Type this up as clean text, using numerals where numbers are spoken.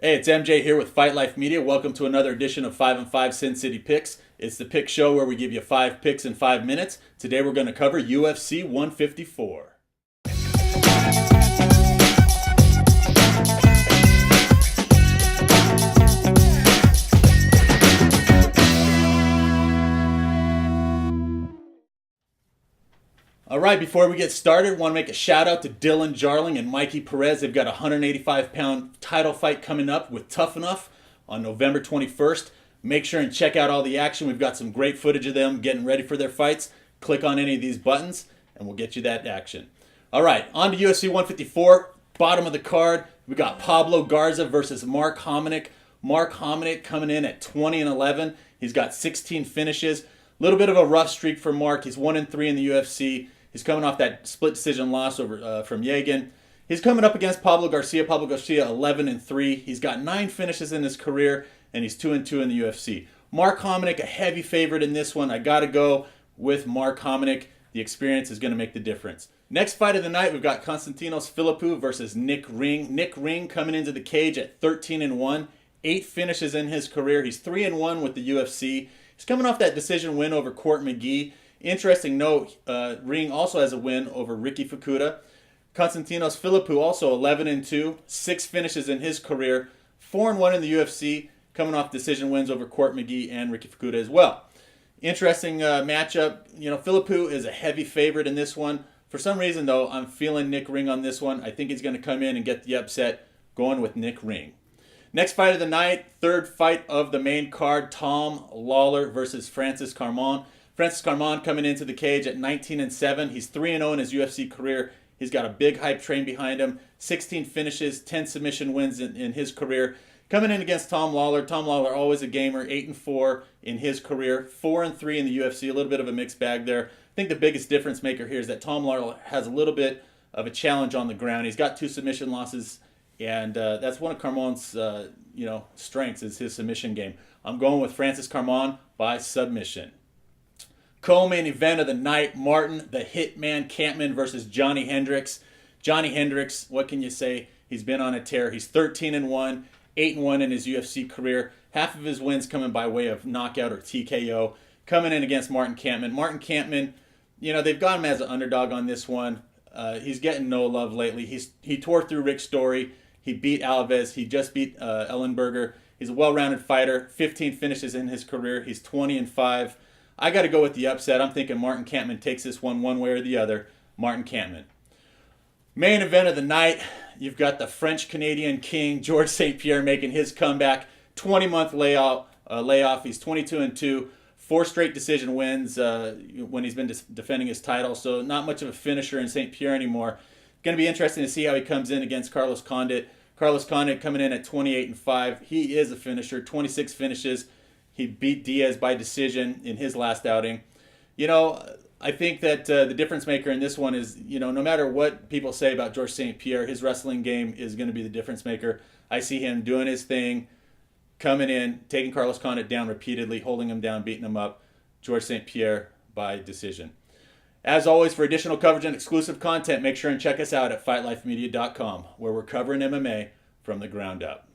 Hey, it's MJ here with Fight Life Media. Welcome to another edition of 5 and 5 Sin City Picks. It's the pick show where we give you 5 picks in 5 minutes. Today we're going to cover UFC 154. All right, before we get started, I want to make a shout out to Dylan Jarling and Mikey Perez. They've got a 185-pound title fight coming up with Tough Enough on November 21st. Make sure and check out all the action. We've got some great footage of them getting ready for their fights. Click on any of these buttons and we'll get you that action. All right, on to UFC 154. Bottom of the card, we got Pablo Garza versus Mark Hominick. Mark Hominick coming in at 20-11. He's got 16 finishes. A little bit of a rough streak for Mark. He's 1-3 in the UFC. He's coming off that split decision loss over from Yegan. He's coming up against Pablo Garcia. Pablo Garcia 11-3. He's got 9 finishes in his career, and he's 2-2 in the UFC. Mark Hominick, a heavy favorite in this one. I got to go with Mark Hominick. The experience is going to make the difference. Next fight of the night, we've got Constantinos Philippou versus Nick Ring. Nick Ring coming into the cage at 13-1. 8 finishes in his career. He's 3-1 with the UFC. He's coming off that decision win over Court McGee. Interesting note, Ring also has a win over Ricky Fukuda. Constantinos Philippou also 11-2, 6 finishes in his career, 4-1 in the UFC, coming off decision wins over Court McGee and Ricky Fukuda as well. Interesting matchup. You know, Philippou is a heavy favorite in this one. For some reason, though, I'm feeling Nick Ring on this one. I think he's going to come in and get the upset, going with Nick Ring. Next fight of the night, third fight of the main card, Tom Lawlor versus Francis Carmont. Francis Carmont coming into the cage at 19-7. He's 3-0 in his UFC career. He's got a big hype train behind him. 16 finishes, 10 submission wins in his career. Coming in against Tom Lawlor. Tom Lawlor, always a gamer, 8-4 in his career. 4-3 in the UFC. A little bit of a mixed bag there. I think the biggest difference maker here is that Tom Lawlor has a little bit of a challenge on the ground. He's got 2 submission losses, and that's one of Carmont's strengths is his submission game. I'm going with Francis Carmont by submission. Co-main event of the night, Martin the Hitman Kampmann versus Johny Hendricks. Johny Hendricks, what can you say? He's been on a tear. He's 13-1, 8-1 in his UFC career. Half of his wins coming by way of knockout or TKO. Coming in against Martin Kampmann. Martin Kampmann, they've got him as an underdog on this one. He's getting no love lately. He tore through Rick Story. He beat Alves. He just beat Ellenberger. He's a well-rounded fighter. 15 finishes in his career. He's 20-5. I got to go with the upset. I'm thinking Martin Kampmann takes this one way or the other. Martin Kampmann. Main event of the night, you've got the French-Canadian king, Georges St. Pierre, making his comeback. 20-month layoff. He's 22-2. 4 straight decision wins when he's been defending his title. So not much of a finisher in St. Pierre anymore. Going to be interesting to see how he comes in against Carlos Condit. Carlos Condit coming in at 28-5. He is a finisher. 26 finishes. He beat Diaz by decision in his last outing. I think that the difference maker in this one is, no matter what people say about Georges St. Pierre, his wrestling game is going to be the difference maker. I see him doing his thing, coming in, taking Carlos Condit down repeatedly, holding him down, beating him up. Georges St. Pierre by decision. As always, for additional coverage and exclusive content, make sure and check us out at fightlifemedia.com, where we're covering MMA from the ground up.